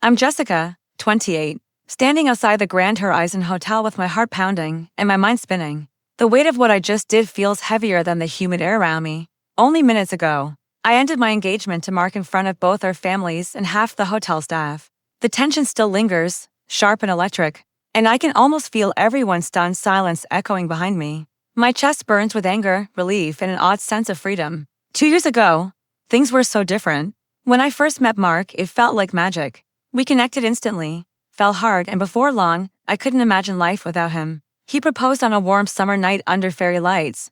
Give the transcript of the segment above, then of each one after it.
I'm Jessica, 28, standing outside the Grand Horizon Hotel with my heart pounding and my mind spinning. The weight of what I just did feels heavier than the humid air around me. Only minutes ago, I ended my engagement to Mark in front of both our families and half the hotel staff. The tension still lingers, sharp and electric, and I can almost feel everyone's stunned silence echoing behind me. My chest burns with anger, relief, and an odd sense of freedom. 2 years ago, things were so different. When I first met Mark, it felt like magic. We connected instantly, fell hard, and before long, I couldn't imagine life without him. He proposed on a warm summer night under fairy lights,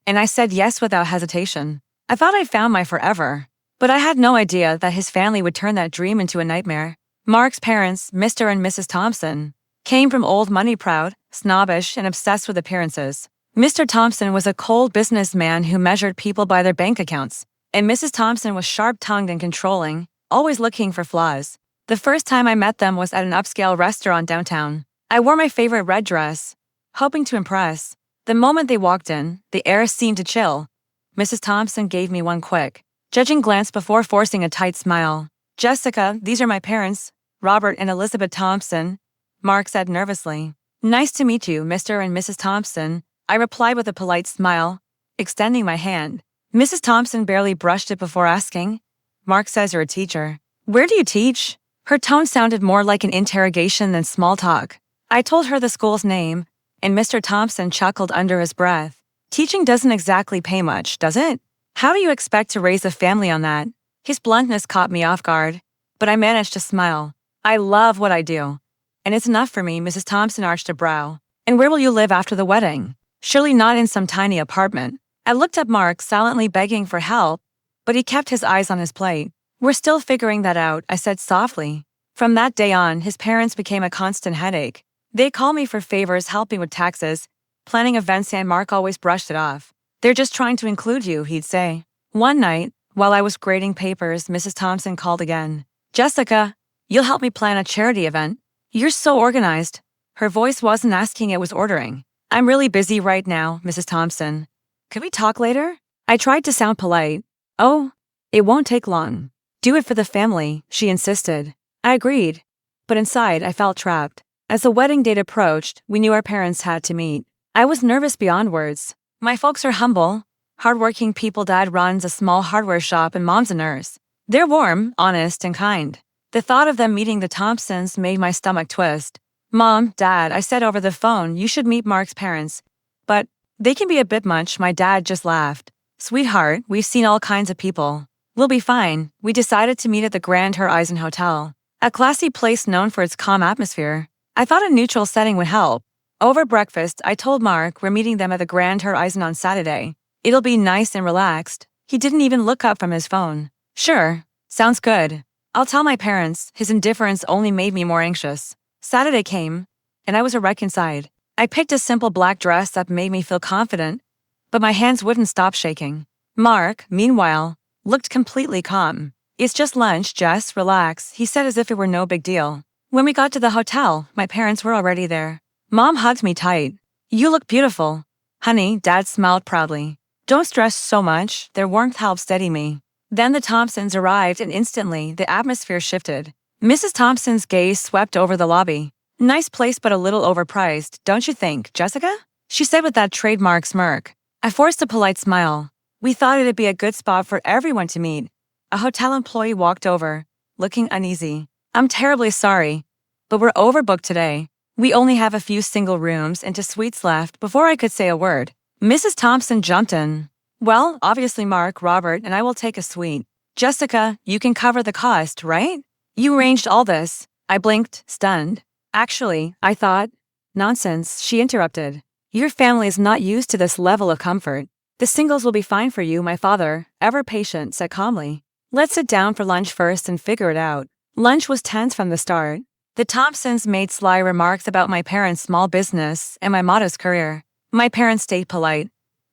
and I said yes without hesitation. I thought I found my forever, but I had no idea that his family would turn that dream into a nightmare. Mark's parents, Mr. and Mrs. Thompson, came from old money proud, snobbish, and obsessed with appearances. Mr. Thompson was a cold businessman who measured people by their bank accounts, and Mrs. Thompson was sharp-tongued and controlling, always looking for flaws. The first time I met them was at an upscale restaurant downtown. I wore my favorite red dress, hoping to impress. The moment they walked in, the air seemed to chill. Mrs. Thompson gave me one quick, judging glance before forcing a tight smile. "Jessica, these are my parents, Robert and Elizabeth Thompson," Mark said nervously. "Nice to meet you, Mr. and Mrs. Thompson," I replied with a polite smile, extending my hand. Mrs. Thompson barely brushed it before asking, "Mark says you're a teacher. Where do you teach?" Her tone sounded more like an interrogation than small talk. I told her the school's name, and Mr. Thompson chuckled under his breath. "Teaching doesn't exactly pay much, does it? How do you expect to raise a family on that?" His bluntness caught me off guard, but I managed to smile. "I love what I do, and it's enough for me." Mrs. Thompson arched a brow. "And where will you live after the wedding? Surely not in some tiny apartment." I looked at Mark, silently begging for help, but he kept his eyes on his plate. "We're still figuring that out," I said softly. From that day on, his parents became a constant headache. They called me for favors, helping with taxes, planning events, and Mark always brushed it off. "They're just trying to include you," he'd say. One night, while I was grading papers, Mrs. Thompson called again. "Jessica, you'll help me plan a charity event. You're so organized." Her voice wasn't asking, it was ordering. "I'm really busy right now, Mrs. Thompson. Could we talk later?" I tried to sound polite. "Oh, it won't take long. Do it for the family," she insisted. I agreed, but inside I felt trapped. As the wedding date approached, we knew our parents had to meet. I was nervous beyond words. My folks are humble, hardworking people. Dad runs a small hardware shop and Mom's a nurse. They're warm, honest, and kind. The thought of them meeting the Thompsons made my stomach twist. "Mom, Dad," I said over the phone, "you should meet Mark's parents. But they can be a bit much." My dad just laughed. "Sweetheart, we've seen all kinds of people. We'll be fine." We decided to meet at the Grand Horizon Hotel, a classy place known for its calm atmosphere. I thought a neutral setting would help. Over breakfast, I told Mark we're meeting them at the Grand Horizon on Saturday. It'll be nice and relaxed. He didn't even look up from his phone. "Sure, sounds good. I'll tell my parents." His indifference only made me more anxious. Saturday came, and I was a wreck inside. I picked a simple black dress that made me feel confident, but my hands wouldn't stop shaking. Mark, meanwhile, looked completely calm. "It's just lunch, Jess, relax," he said as if it were no big deal. When we got to the hotel, my parents were already there. Mom hugged me tight. "You look beautiful, honey," Dad smiled proudly. "Don't stress so much." Their warmth helped steady me. Then the Thompsons arrived, and instantly, the atmosphere shifted. Mrs. Thompson's gaze swept over the lobby. "Nice place, but a little overpriced, don't you think, Jessica?" she said with that trademark smirk. I forced a polite smile. "We thought it'd be a good spot for everyone to meet." A hotel employee walked over, looking uneasy. "I'm terribly sorry, but we're overbooked today. We only have a few single rooms and 2 suites left." Before I could say a word, Mrs. Thompson jumped in. "Well, obviously Mark, Robert, and I will take a suite. Jessica, you can cover the cost, right? You arranged all this." I blinked, stunned. "Actually, I thought—" "Nonsense," she interrupted. "Your family is not used to this level of comfort. The singles will be fine for you," my father, ever patient, said calmly. "Let's sit down for lunch first and figure it out." Lunch was tense from the start. The Thompsons made sly remarks about my parents' small business and my modest career. My parents stayed polite,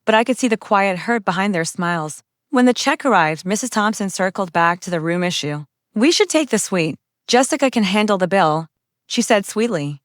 but I could see the quiet hurt behind their smiles. When the check arrived, Mrs. Thompson circled back to the room issue. "We should take the suite. Jessica can handle the bill," she said sweetly.